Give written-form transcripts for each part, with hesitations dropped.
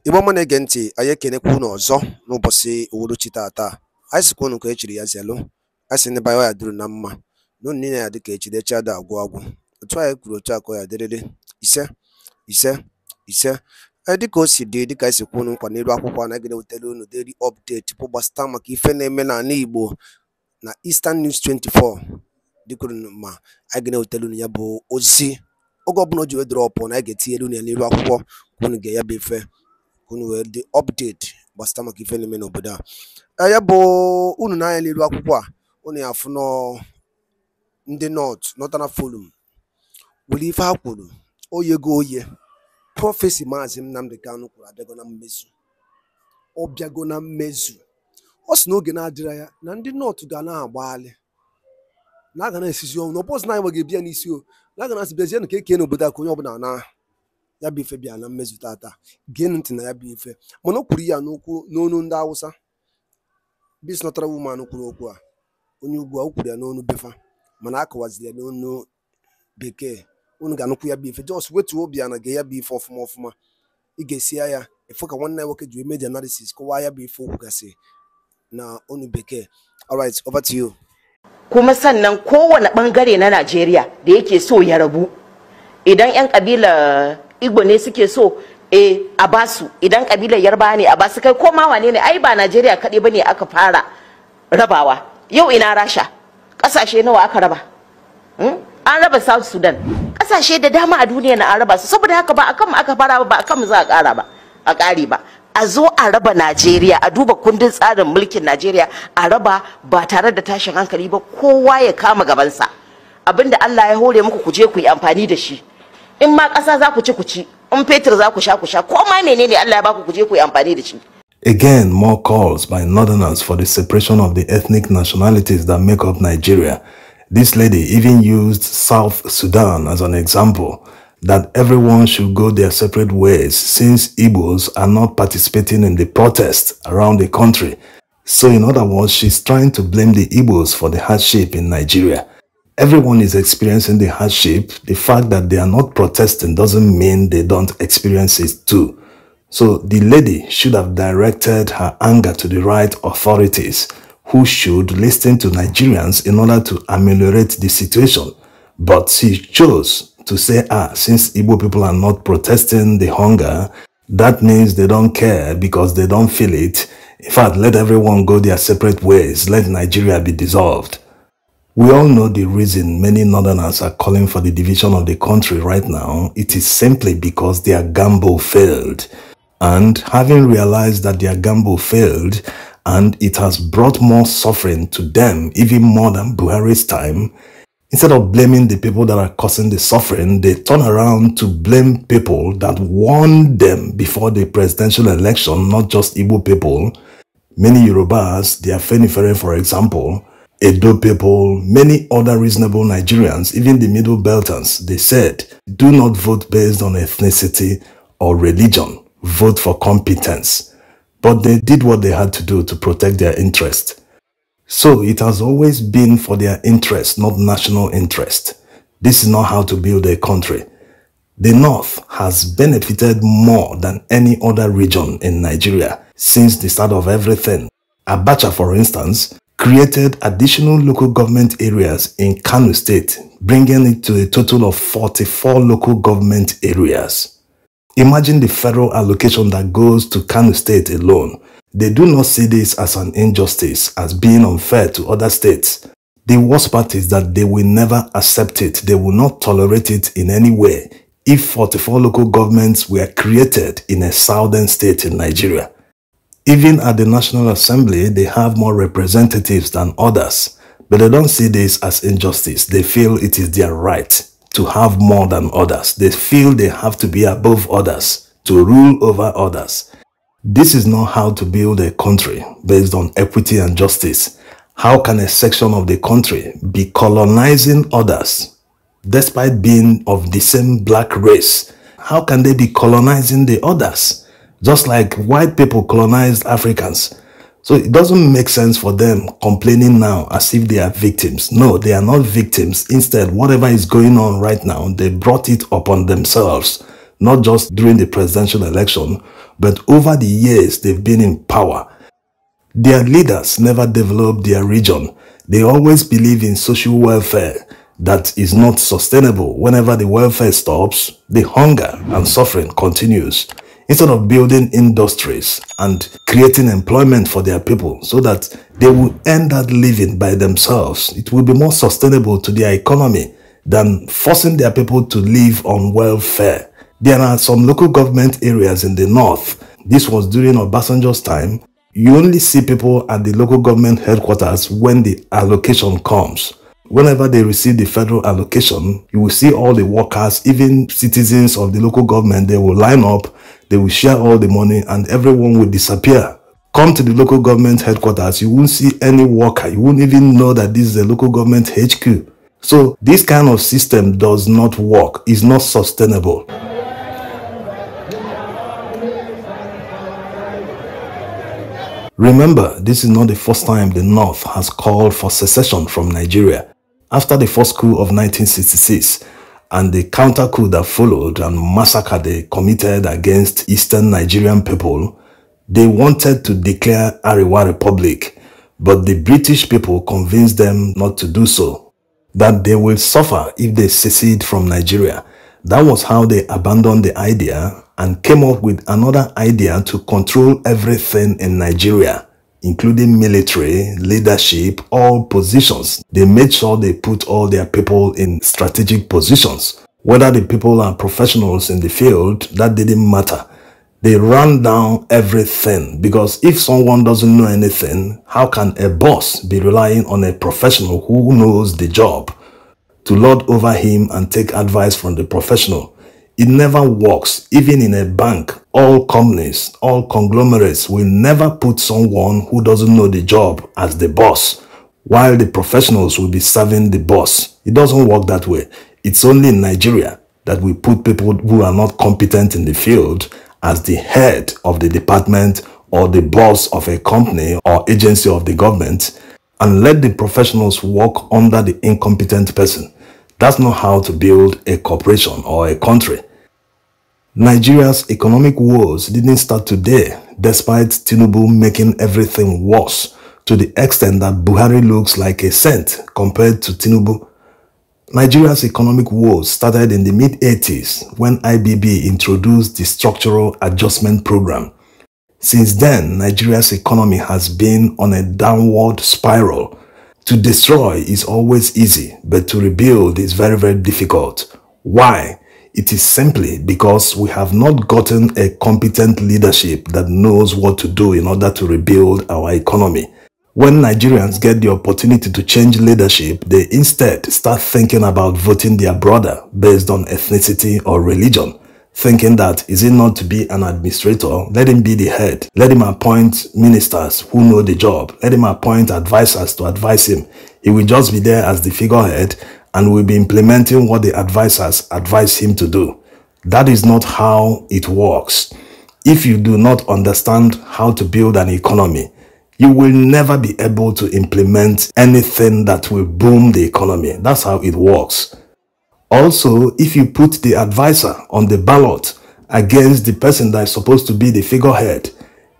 Igbo ọma na-ege ntị, anyị ekenekwa unu ọzọ n'ụbọchị uhuruchi tata. Anyị sịkwa unu ka echiri ya zelu, anyị sị ndị bayo ya duru na mma n'unu niile ya dịka echidechi ada agwụ agwụ. Otu anyị kwuru otu akọ ya dịrịrị ise ise ise. Dịka o si dị, dịka anyị sikwa unu nkwa n'elu akwụkwọ na ga-ewetara unu daily update bụ gbasata maka ife na-eme n'ala Igbo na Eastern News 24. Dịkwuru ma anyị ga-ewetara unu ya bụ ozi oge ọbụla o ji wee drọpụ na anyị ga-etinyere unu ya n'elu akwụkwọ ka unu ga-ya bụ ife unu wee dị update gbasata maka ife na-eme n'obodo a. Ya bụ unu n'anya n'elu akwụkwọ a unu ya afụ nọ ndị Northern Forum were ife ha kwuru oyego oye prọfesi Maazị Nnamdi Kanu kwuru abịago na mmezu. Ọ bịago na mmezu. Ọ sị n'oge na-adịra ya na ndị North ga na-agbaghalị na aga na-esizi ọnwụ n'ọpọs na anyị nwe ga-ebịa n'isi o na aga na-asị bịazie na ka eke n'obodo a ka onye ọbụla na ya bụ ife bịa na mmezu tata. Gee ntị na ya bụ ife, mana o kwuru ya n'okwu n'onu ndị Hausa. Bis nọtara woman kwuru okwu a onye ugwu a, o kwuru ya n'onu befa mana akọwaziri ya n'onu bekee. Unu ga-anụkwu ya bụ ife, just wetuo obi na gee ya bụ ife ọfụma ọfụma. Ị ga-esi ya efu ka nwanne nwoke ji media analysis kọwaa ya bụ ife okwu gasị na onu bekee. Alright, over to you. Kuma sannan kowane bangare na Najeriya da yake so ya rabu, idan 'yan kabila Igbo ne suke so a basu, idan kabilar Yarbawa ne a basu, kai ko ma wane ne, ai ba Najeriya kaɗai bane aka fara rabawa. Yau ina Rasha, ƙasashe nawa aka raba? An raba South Sudan, ƙasashe da dama a duniya na an raba su. Saboda haka ba akan mu aka fara ba akan mu za a ƙara ba, a ƙari ba. A zo a raba Najeriya, a duba kundin tsarin mulkin Najeriya, a raba ba tare da tashin hankali ba, kowa ya kama gabansa. Abinda Allah ya hore muku ku je ku yi amfani da shi. In ma ƙasa za ku ci, in fetur za ku sha, ko ma menene Allah ya baku ku je ku yi amfani da shi. Again, more calls by Northerners for the separation of the ethnic nationalities that make up Nigeria. This lady even used South Sudan as an example, that everyone should go their separate ways since Igbos are not participating in the protests around the country. So in other words, she's trying to blame the Igbos for the hardship in Nigeria. Everyone is experiencing the hardship. The fact that they are not protesting doesn't mean they don't experience it too. So the lady should have directed her anger to the right authorities, who should listen to Nigerians in order to ameliorate the situation. But she chose to say, since Igbo people are not protesting the hunger, that means they don't care because they don't feel it. In fact, let everyone go their separate ways. Let Nigeria be dissolved. We all know the reason many Northerners are calling for the division of the country right now. It is simply because their gamble failed. And having realized that their gamble failed, and it has brought more suffering to them, even more than Buhari's time, instead of blaming the people that are causing the suffering, they turn around to blame people that warned them before the presidential election, not just Igbo people. Many Yorubas, the Afenifere for example, Edo people, many other reasonable Nigerians, even the Middle Belters, they said, do not vote based on ethnicity or religion, vote for competence. But they did what they had to do to protect their interest. So it has always been for their interest, not national interest. This is not how to build a country. The North has benefited more than any other region in Nigeria since the start of everything. Abacha, for instance, created additional local government areas in Kano State, bringing it to a total of 44 local government areas. Imagine the federal allocation that goes to Kano State alone. They do not see this as an injustice, as being unfair to other states. The worst part is that they will never accept it. They will not tolerate it in any way if 44 local governments were created in a southern state in Nigeria. Even at the National Assembly, they have more representatives than others, but they don't see this as injustice. They feel it is their right to have more than others. They feel they have to be above others, to rule over others. This is not how to build a country based on equity and justice. How can a section of the country be colonizing others despite being of the same black race? How can they be colonizing the others? Just like white people colonized Africans. So it doesn't make sense for them complaining now as if they are victims. No, they are not victims. Instead, whatever is going on right now, they brought it upon themselves. not just during the presidential election, but over the years they've been in power. Their leaders never developed their region. They always believe in social welfare that is not sustainable. Whenever the welfare stops, the hunger and suffering continues. Instead of building industries and creating employment for their people so that they will earn that living by themselves, it will be more sustainable to their economy than forcing their people to live on welfare. There are some local government areas in the north. This was during Obasanjo's time. You only see people at the local government headquarters when the allocation comes. Whenever they receive the federal allocation, you will see all the workers, even citizens of the local government, they will line up, they will share all the money, and everyone will disappear. Come to the local government headquarters, you won't see any worker. You won't even know that this is a local government HQ. So this kind of system does not work. It's not sustainable. Remember, this is not the first time the North has called for secession from Nigeria. After the first coup of 1966 and the counter coup that followed and massacre they committed against Eastern Nigerian people, they wanted to declare Ariwa Republic, but the British people convinced them not to do so, that they will suffer if they secede from Nigeria. That was how they abandoned the idea and came up with another idea to control everything in Nigeria, including military, leadership, all positions. They made sure they put all their people in strategic positions. Whether the people are professionals in the field, that didn't matter. They ran down everything, because if someone doesn't know anything, how can a boss be relying on a professional who knows the job to lord over him and take advice from the professional? It never works. Even in a bank, all companies, all conglomerates will never put someone who doesn't know the job as the boss, while the professionals will be serving the boss. It doesn't work that way. It's only in Nigeria that we put people who are not competent in the field as the head of the department or the boss of a company or agency of the government, and let the professionals work under the incompetent person. That's not how to build a corporation or a country. Nigeria's economic woes didn't start today, despite Tinubu making everything worse to the extent that Buhari looks like a saint compared to Tinubu. Nigeria's economic woes started in the mid-80s when IBB introduced the Structural Adjustment Program. Since then, Nigeria's economy has been on a downward spiral. To destroy is always easy, but to rebuild is very, very difficult. Why? It is simply because we have not gotten a competent leadership that knows what to do in order to rebuild our economy. When Nigerians get the opportunity to change leadership, they instead start thinking about voting their brother based on ethnicity or religion, thinking that is it not to be an administrator, let him be the head, let him appoint ministers who know the job, let him appoint advisors to advise him. He will just be there as the figurehead and will be implementing what the advisors advise him to do. That is not how it works. If you do not understand how to build an economy, you will never be able to implement anything that will boom the economy. That's how it works. Also, if you put the advisor on the ballot against the person that is supposed to be the figurehead,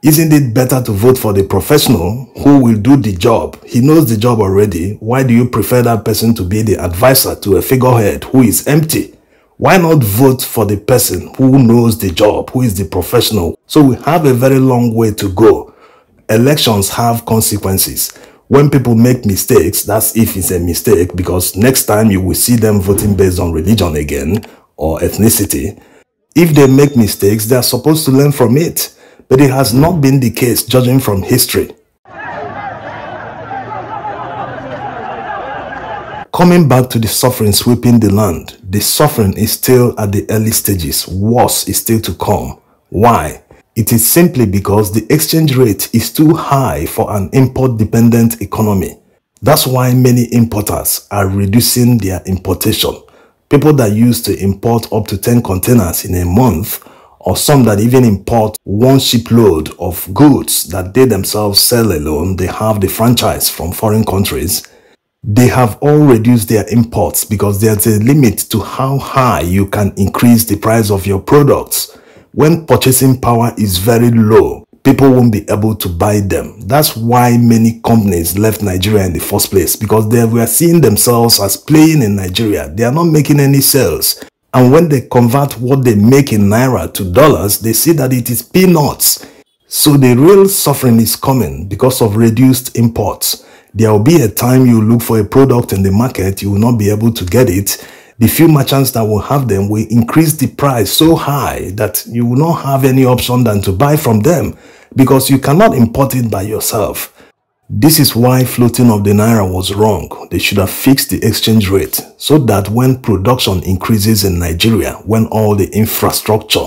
isn't it better to vote for the professional who will do the job? He knows the job already. Why do you prefer that person to be the advisor to a figurehead who is empty? Why not vote for the person who knows the job, who is the professional? So we have a very long way to go. Elections have consequences. When people make mistakes, that's if it's a mistake, because next time you will see them voting based on religion again or ethnicity. If they make mistakes, they are supposed to learn from it. But it has not been the case, judging from history. Coming back to the suffering sweeping the land, the suffering is still at the early stages. Worse is still to come. Why? It is simply because the exchange rate is too high for an import-dependent economy. That's why many importers are reducing their importation. People that used to import up to 10 containers in a month, or some that even import one shipload of goods that they themselves sell alone, they have the franchise from foreign countries. They have all reduced their imports because there's a limit to how high you can increase the price of your products. When purchasing power is very low, people won't be able to buy them. That's why many companies left Nigeria in the first place, because they were seeing themselves as playing in Nigeria. They are not making any sales. And when they convert what they make in Naira to dollars, they see that it is peanuts. So the real suffering is coming because of reduced imports. There will be a time you look for a product in the market, you will not be able to get it. The few merchants that will have them will increase the price so high that you will not have any option than to buy from them, because you cannot import it by yourself. This is why floating of the Naira was wrong. They should have fixed the exchange rate so that when production increases in Nigeria, when all the infrastructure,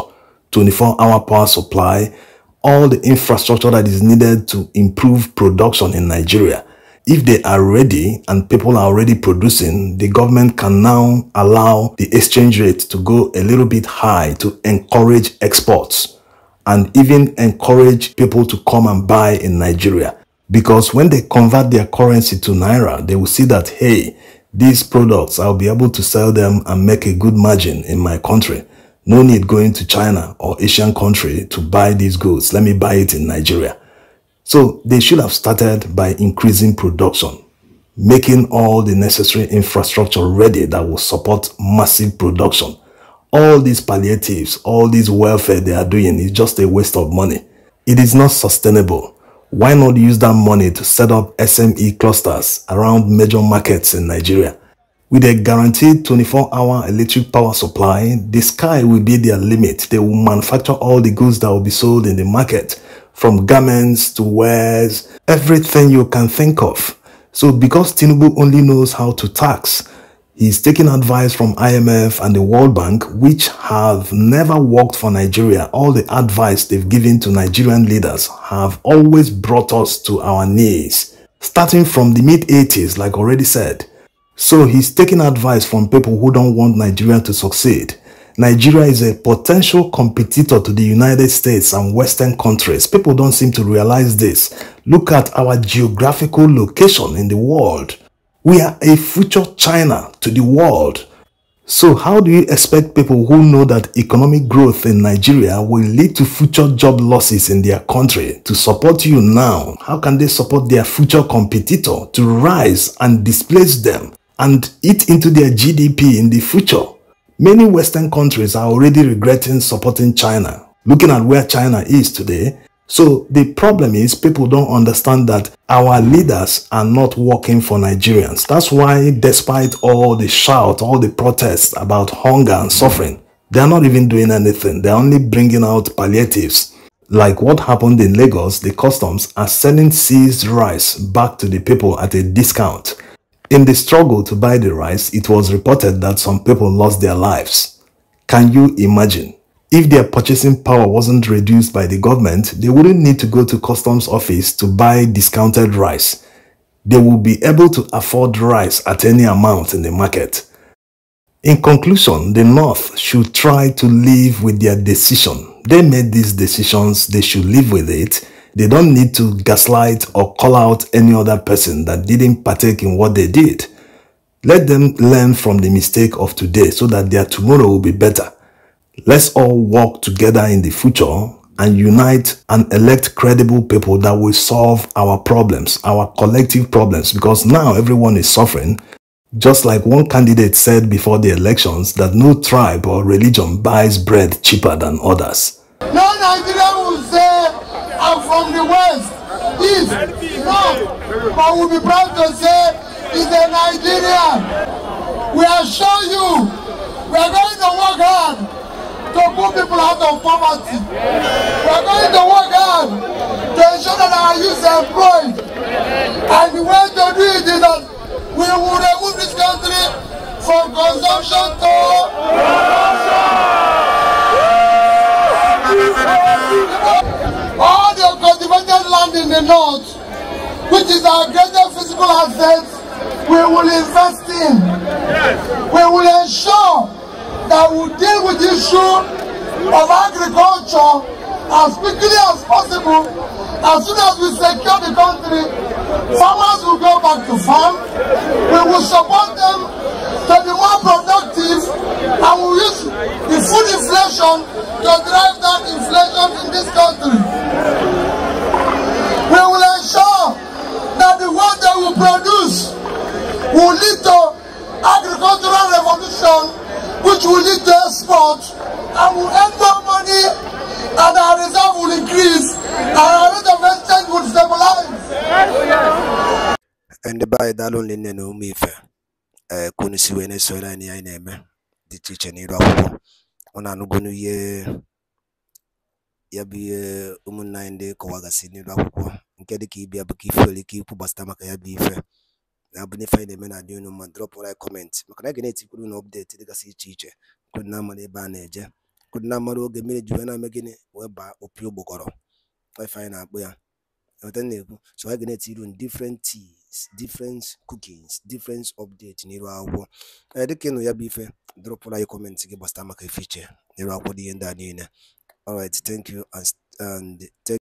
24-hour power supply, all the infrastructure that is needed to improve production in Nigeria, if they are ready and people are already producing, the government can now allow the exchange rate to go a little bit high to encourage exports and even encourage people to come and buy in Nigeria. Because when they convert their currency to Naira, they will see that, hey, these products, I'll be able to sell them and make a good margin in my country. No need going to China or Asian country to buy these goods. Let me buy it in Nigeria. So they should have started by increasing production, making all the necessary infrastructure ready that will support massive production. All these palliatives, all this welfare they are doing is just a waste of money. It is not sustainable. Why not use that money to set up SME clusters around major markets in Nigeria? With a guaranteed 24-hour electric power supply, the sky will be their limit. They will manufacture all the goods that will be sold in the market, from garments to wares, everything you can think of. So because Tinubu only knows how to tax, he's taking advice from IMF and the World Bank, which have never worked for Nigeria. All the advice they've given to Nigerian leaders have always brought us to our knees, starting from the mid-80s, like already said. So he's taking advice from people who don't want Nigeria to succeed. Nigeria is a potential competitor to the United States and Western countries. People don't seem to realize this. Look at our geographical location in the world. We are a future China to the world. So how do you expect people who know that economic growth in Nigeria will lead to future job losses in their country to support you now? How can they support their future competitor to rise and displace them and eat into their GDP in the future? Many Western countries are already regretting supporting China, looking at where China is today. So the problem is people don't understand that our leaders are not working for Nigerians. That's why despite all the shout, all the protests about hunger and suffering, they're not even doing anything. They're only bringing out palliatives. Like what happened in Lagos, the customs are selling seized rice back to the people at a discount. In the struggle to buy the rice, it was reported that some people lost their lives. Can you imagine? If their purchasing power wasn't reduced by the government, they wouldn't need to go to customs office to buy discounted rice. They will be able to afford rice at any amount in the market. In conclusion, the North should try to live with their decision. They made these decisions, they should live with it. They don't need to gaslight or call out any other person that didn't partake in what they did. Let them learn from the mistake of today so that their tomorrow will be better. Let's all work together in the future and unite and elect credible people that will solve our problems, our collective problems, because now everyone is suffering. Just like one candidate said before the elections that no tribe or religion buys bread cheaper than others. No Nigerian will say, I'm from the West, East, North, but we'll be proud to say, he's a Nigerian. We assure you, we are going to work hard to put people out of poverty. We are going to work hard to ensure that our youth are employed. And the way to do it is that we will remove this country from consumption to all the cultivated land in the north, which is our greatest physical asset, we will invest in. We will ensure that we deal with the issue of agriculture as quickly as possible. As soon as we secure the country, Farmers will go back to farm. We will support them to be more productive, and we will use the food inflation to drive down inflation in this country. We will ensure that the work they will produce will lead to agricultural revolution, which will lead to export, and will earn more money, and our reserve will increase, and our rate of exchange will stabilize. And by that only no me fair. Couldn't see when I saw any name. The teacher need on an ugunu ye yabi umuninde kowagasi ni rapo. Nkedi ki be a buki fully keep Bastamaka yabi fair. Now, benefit the men are doing no man drop or I comment. Macanagate could not update the Gassi teacher. Could not money banager. Could not model the minute Juvenile making whereby or pure bocoro. I find out where. So I get you in different teas, different cookings, different updates in Irawa. I can know be fair. Drop all your comments to give Bastamaka feature. Irawa the end. All right, thank you and thank